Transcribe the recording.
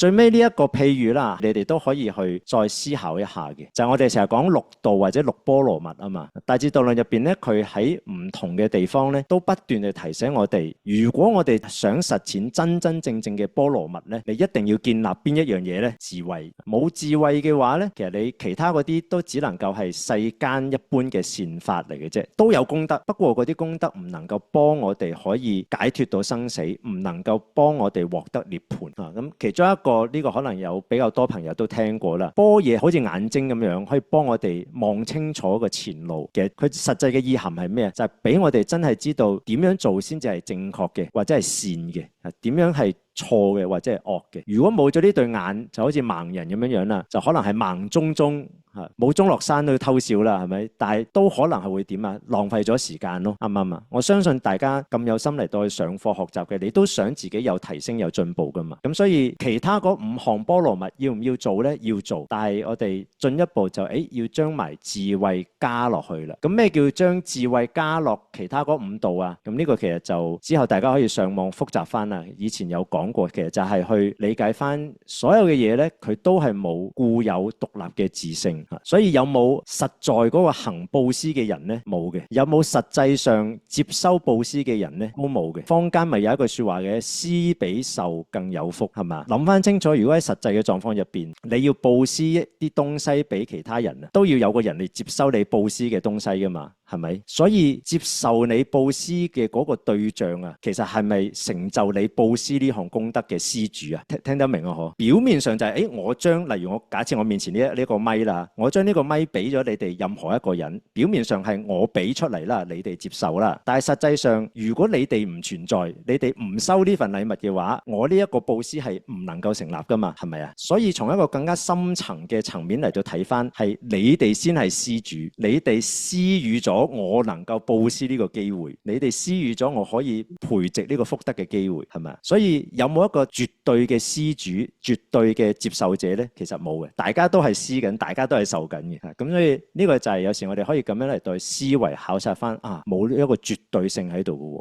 最尾呢一個譬喻啦，你哋都可以去再思考一下嘅，就係我哋成日講六道或者六波羅蜜啊嘛。大智度論入邊咧，佢喺唔同嘅地方咧，都不斷地提醒我哋，如果我哋想實踐真真正正嘅波羅蜜咧，你一定要建立邊一樣嘢咧？智慧。冇智慧嘅話咧，其實你其他嗰啲都只能夠係世間一般嘅善法嚟嘅啫，都有功德，不過嗰啲功德唔能夠幫我哋可以解脫到生死，唔能夠幫我哋獲得涅槃啊。咁其中一個呢個可能有比較多朋友都聽過啦，般若好似眼睛咁樣，可以幫我哋望清楚個前路嘅。佢實際嘅意涵係咩啊？就係俾我哋真係知道點樣做先至係正確嘅，或者係善嘅，點樣係錯嘅或者係惡嘅。如果冇咗呢對眼，就好似盲人咁樣樣啦，就可能係盲中中嚇，冇鐘落山都要偷笑啦，係咪？但係都可能係會點啊？浪費咗時間咯，啱唔啱啊？我相信大家咁有心嚟到去上課學習嘅，你都想自己有提升有進步噶嘛。咁所以其他嗰五項波羅蜜要唔要做咧？要做，但係我哋進一步就要將埋智慧加落去啦。咁咩叫將智慧加落其他嗰五道啊？咁呢個其實就之後大家可以上網複習翻啦。以前有講過，其實就係去理解翻所有嘅嘢咧，佢都係冇固有獨立嘅自性。所以有冇實在嗰個行布施嘅人咧？冇嘅。有冇實際上接收布施嘅人咧？都冇嘅。坊間咪有一句說話嘅，施比受更有福，係嘛？諗翻清楚，如果喺實際嘅狀況入邊，你要布施一啲東西俾其他人啊，都要有個人嚟接收你布施嘅東西噶嘛，係咪？所以接受你布施嘅嗰個對象啊，其實係咪成就你布施呢項功德嘅施主啊？聽得明啊？嗬，表面上就係我將，例如我假設我面前呢個咪啦，我將呢個咪俾咗你哋任何一個人，表面上係我俾出嚟啦，你哋接受啦。但係實際上，如果你哋唔存在，你哋唔收呢份禮物嘅話，我呢一個布施係唔能夠成立噶嘛，係咪啊？所以從一個更加深層嘅層面嚟到睇翻，係你哋先係施主，你哋施予咗我能夠布施呢個機會，你哋施予咗我可以培植呢個福德嘅機會，係咪啊？所以有冇一個絕對嘅施主、絕對嘅接受者呢？其實冇嘅，大家都係施緊，大家都係受緊嘅。咁所以呢個就係有時我哋可以咁樣嚟對思維考察翻啊，冇一個絕對性喺度嘅喎。